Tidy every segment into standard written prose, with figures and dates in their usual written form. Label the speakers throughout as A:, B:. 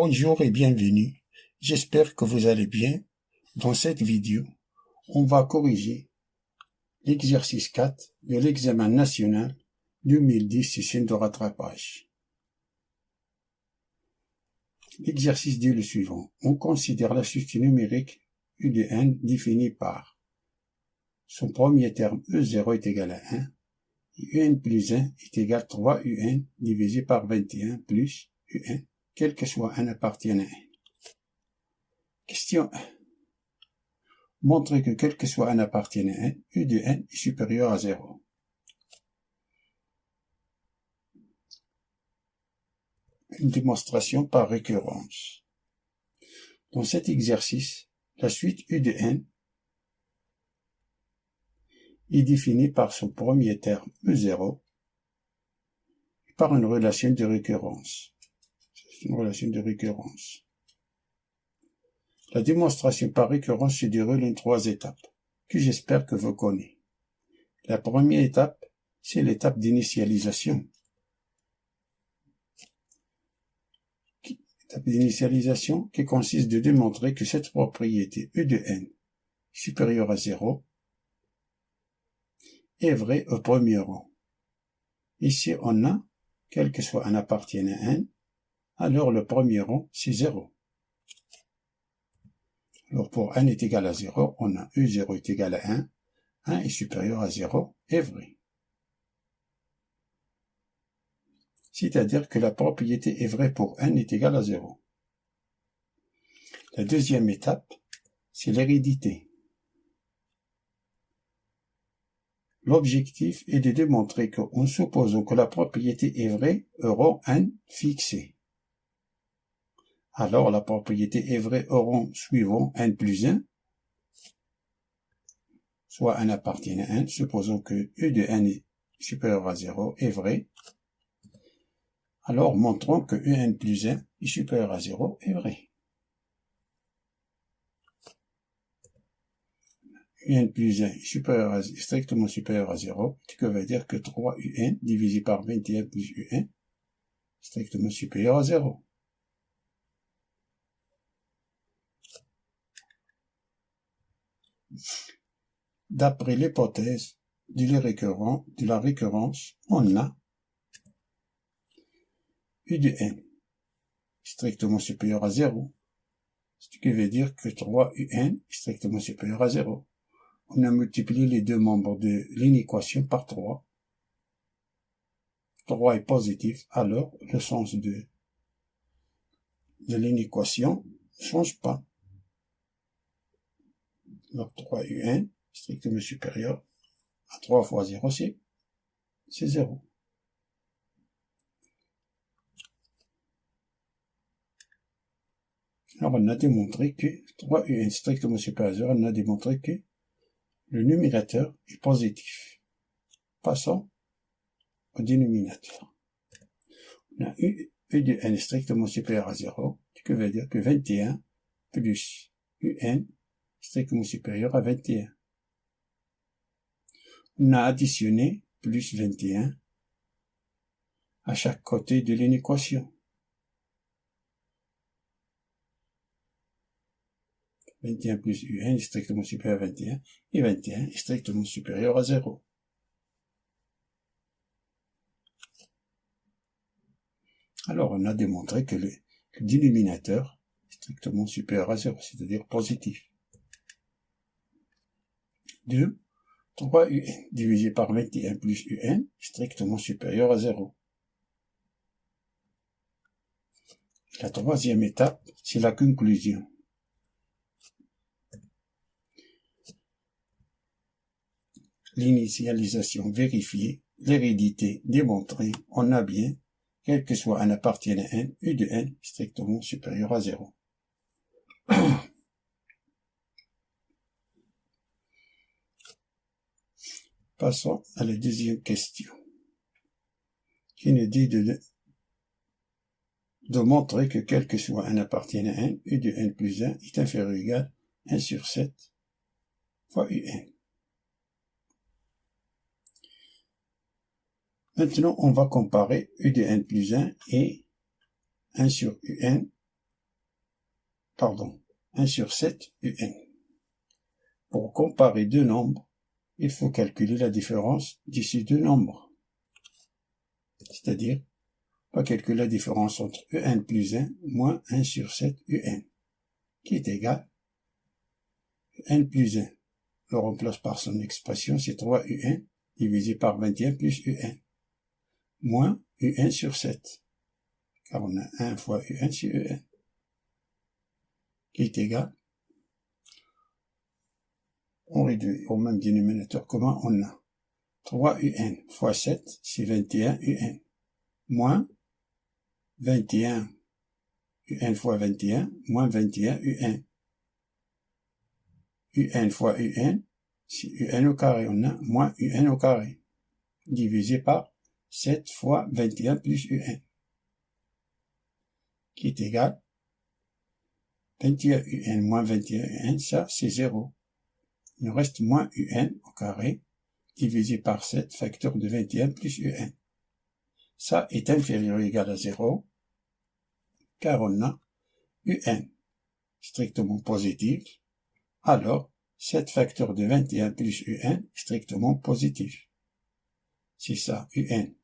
A: Bonjour et bienvenue. J'espère que vous allez bien. Dans cette vidéo, on va corriger l'exercice 4 de l'examen national 2010 session de rattrapage. L'exercice dit le suivant. On considère la structure numérique U de n définie par son premier terme E0 est égal à 1 et Un plus 1 est égal à 3Un divisé par 21 plus Un, quel que soit n appartienne à n. Question 1. Montrer que quel que soit n appartienne à n, U de n est supérieur à 0. Une démonstration par récurrence. Dans cet exercice, la suite U de n est définie par son premier terme E0 et par une relation de récurrence. C'est une relation de récurrence. La démonstration par récurrence se déroule en 3 étapes, que j'espère que vous connaissez. La première étape, c'est l'étape d'initialisation. L'étape d'initialisation qui consiste de démontrer que cette propriété E de n supérieure à 0 est vraie au premier rang. Ici, on a, quel que soit n appartienne à n, alors le premier rang, c'est 0. Alors pour n est égal à 0, on a E0 est égal à 1, 1 est supérieur à 0 est vrai. C'est-à-dire que la propriété est vraie pour n est égal à 0. La deuxième étape, c'est l'hérédité. L'objectif est de démontrer qu'en supposant que la propriété est vraie au rang n fixé, alors la propriété est vraie au rang suivant n plus 1, soit n appartient à n, supposons que E de n est supérieur à 0 est vrai, alors montrons que Un plus 1 est supérieur à 0 est vrai. Un plus 1 est strictement supérieur à 0, ce qui veut dire que 3Un divisé par 21 plus Un est strictement supérieur à 0. D'après l'hypothèse de la récurrence, on a U de n strictement supérieur à 0, ce qui veut dire que 3Un est strictement supérieur à 0. On a multiplié les deux membres de l'inéquation par 3. 3 est positif, alors le sens de l'inéquation ne change pas. Donc 3Un strictement supérieur à 3 fois 0, c'est 0. Alors on a démontré que 3Un strictement supérieur à 0, on a démontré que le numérateur est positif. Passons au dénominateur. On a U de n strictement supérieur à 0, ce qui veut dire que 21 plus Un strictement supérieur à 21. On a additionné plus 21 à chaque côté de l'inéquation. 21 plus Un est strictement supérieur à 21 et 21 est strictement supérieur à 0. Alors on a démontré que le dénominateur est strictement supérieur à 0, c'est-à-dire positif. 2. 3Un divisé par 21 plus Un est strictement supérieur à 0. La troisième étape, c'est la conclusion. L'initialisation vérifiée, l'hérédité démontrée, on a bien, quel que soit n appartient à n, U de n strictement supérieur à 0. Passons à la deuxième question, qui nous dit de montrer que quel que soit n appartient à n, U de n plus 1 est inférieur ou égal à 1 sur 7 fois Un. Maintenant, on va comparer U de n plus 1 et 1 sur Un 1 sur 7 UN. Pour comparer deux nombres, il faut calculer la différence de ces deux nombres. C'est-à-dire, on va calculer la différence entre UN plus 1 moins 1 sur 7 UN, qui est égal à UN plus 1. On le remplace par son expression, c'est 3 UN divisé par 21 plus UN, moins UN sur 7, car on a 1 fois UN sur UN, qui est égal, on réduit au même dénominateur commun, on a 3 UN fois 7, c'est 21 UN, moins 21 UN fois 21, moins 21 UN. UN fois UN, c'est UN au carré, on a moins UN au carré, divisé par 7 fois 21 plus UN, qui est égal 21 UN moins 21 UN, ça c'est 0. Il nous reste moins UN au carré, divisé par 7, facteur de 21 plus UN. Ça est inférieur ou égal à 0, car on a UN strictement positif, alors 7 facteur de 21 plus UN strictement positif. C'est ça, UN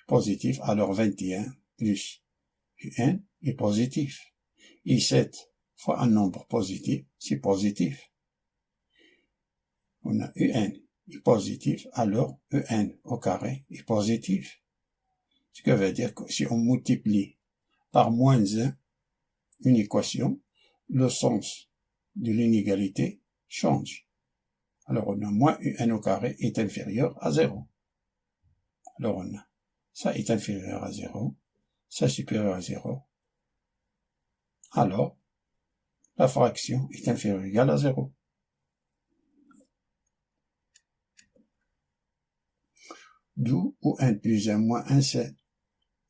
A: positif, alors 21 plus UN est positif. Et 7 fois un nombre positif, c'est positif. On a UN est positif, alors UN au carré est positif. Ce qui veut dire que si on multiplie par moins 1 une équation, le sens de l'inégalité change. Alors on a moins UN au carré est inférieur à 0. Alors on a ça est inférieur à 0, ça supérieur à 0. Alors la fraction est inférieure ou égale à 0. D'où UN plus 1 moins 1 7,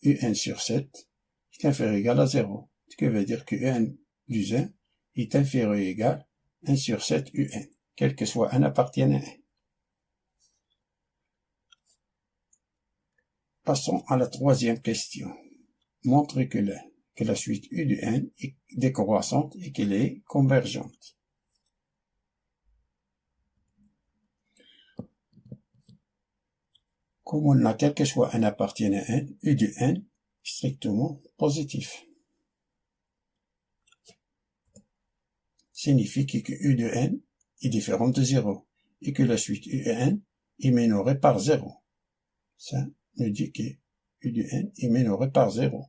A: UN sur 7 est inférieur ou égal à 0. Ce qui veut dire que UN plus 1 est inférieur ou égal à 1 sur 7 UN, quel que soit n appartienne à 1. Passons à la troisième question. Montrez que la suite U de n est décroissante et qu'elle est convergente. Comme on a quel que soit n appartienne à n, U de n est strictement positif. Signifie que U de n est différent de 0 et que la suite U de n est minorée par 0. Ça nous dit que U de n est minorée par 0.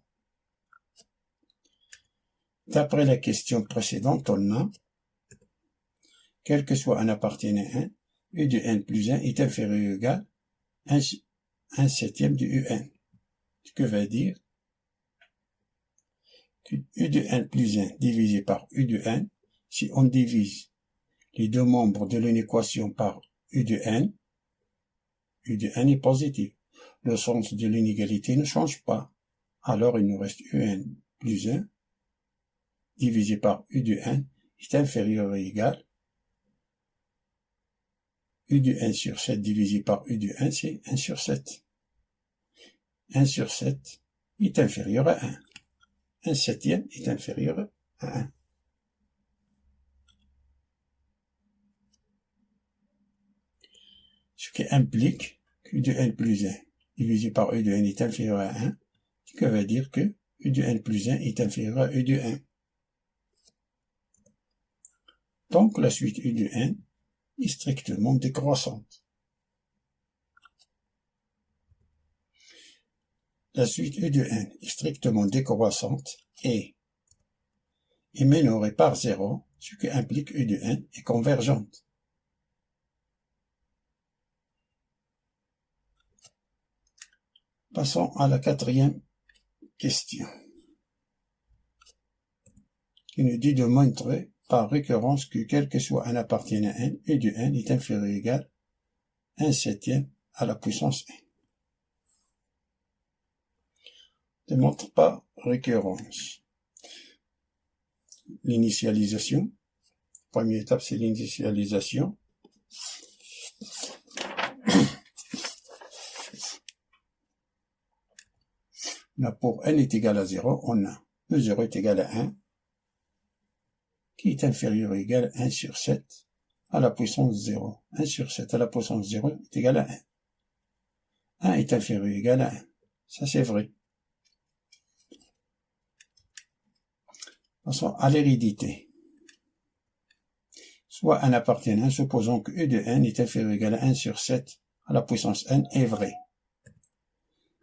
A: D'après la question précédente, on a, quel que soit n appartienne à 1, U de n plus 1 est inférieur ou égal à 1 septième de UN. Ce que veut dire que U de n plus 1 divisé par U de n, si on divise les deux membres de une équation par U de n est positif. Le sens de l'inégalité ne change pas. Alors il nous reste UN plus 1 divisé par U de n est inférieur ou égal U de n sur 7 divisé par U de n, c'est 1 sur 7. 1 sur 7 est inférieur à 1. 1 septième est inférieur à 1. Ce qui implique que U de n plus 1 divisé par U de n est inférieur à 1, ce qui veut dire que U de n plus 1 est inférieur à U de 1. Donc la suite U de n est strictement décroissante. La suite U de n est strictement décroissante et est minorée par 0, ce qui implique U de n est convergente. Passons à la quatrième question, qui nous dit de montrer par récurrence que quel que soit n appartienne à n, U de n est inférieur ou égal à 1 septième à la puissance n. Démontre par récurrence. L'initialisation. Première étape, c'est l'initialisation. Là, pour n est égal à 0, on a E0 est égal à 1. qui est inférieur ou égal à 1 sur 7 à la puissance 0. 1 sur 7 à la puissance 0 est égal à 1. 1 est inférieur ou égal à 1. Ça, c'est vrai. Passons à l'hérédité. Soit n appartient à 1, supposons que E de n est inférieur ou égal à 1 sur 7 à la puissance n est vrai.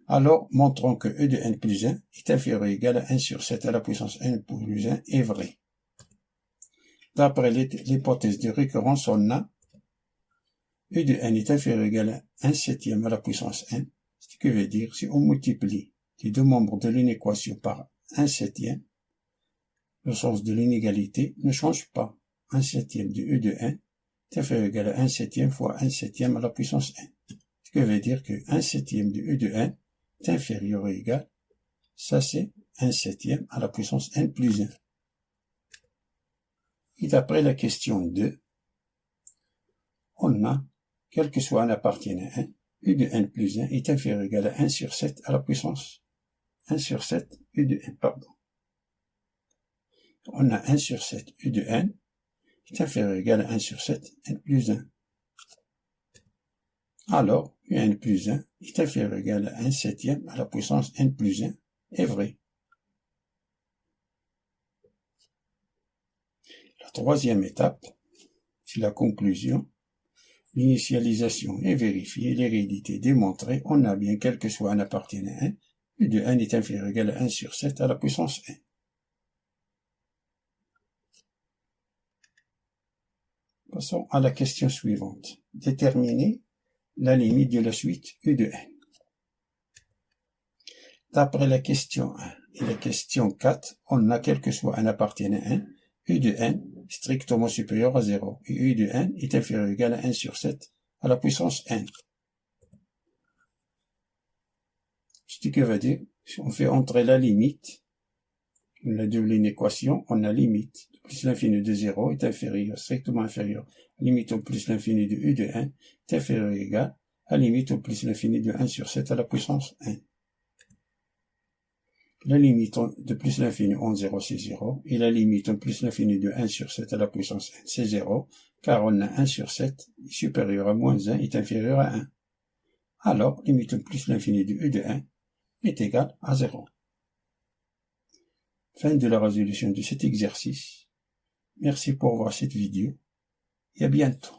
A: Alors, montrons que E de n plus 1 est inférieur ou égal à 1 sur 7 à la puissance n plus 1 est vrai. D'après l'hypothèse de récurrence, on a E de n est inférieur ou égal à 1 septième à la puissance n, ce qui veut dire si on multiplie les deux membres de l'inéquation par 1 septième, le sens de l'inégalité ne change pas. 1 septième de E de n est inférieur ou égal à 1 septième fois 1 septième à la puissance n. Ce qui veut dire que 1 septième de E de n est inférieur ou égal, ça c'est 1 septième à la puissance n plus 1. Et d'après la question 2, on a, quel que soit n appartient à 1, U de n plus 1 est inférieur ou égal à 1 sur 7 à la puissance 1 sur 7 U de n, pardon. On a 1 sur 7 U de n est inférieur ou égal à 1 sur 7 n plus 1. Alors, Un plus 1 est inférieur ou égal à 1 septième à la puissance n plus 1 est vrai. La troisième étape, c'est la conclusion. L'initialisation est vérifiée, l'hérédité démontrée, on a bien, quel que soit n appartient à 1, U de n est inférieur ou égal à 1 sur 7 à la puissance n. Passons à la question suivante. Déterminer la limite de la suite U de n. D'après la question 1 et la question 4, on a, quel que soit n appartient à 1, U de n strictement supérieur à 0, et U de n est inférieur ou égal à 1 sur 7 à la puissance n. Ce qui veut dire, si on fait entrer la limite, de l'équation, on a limite de plus l'infini de 0 est inférieur, strictement inférieur, limite au plus l'infini de U de n est inférieur ou égal à limite au plus l'infini de 1 sur 7 à la puissance n. La limite de plus l'infini en 0, c'est 0, et la limite en plus l'infini de 1 sur 7 à la puissance n, c'est 0, car on a 1 sur 7 supérieur à moins 1 est inférieur à 1. Alors, limite en plus l'infini de U de 1 est égal à 0. Fin de la résolution de cet exercice. Merci pour voir cette vidéo et à bientôt.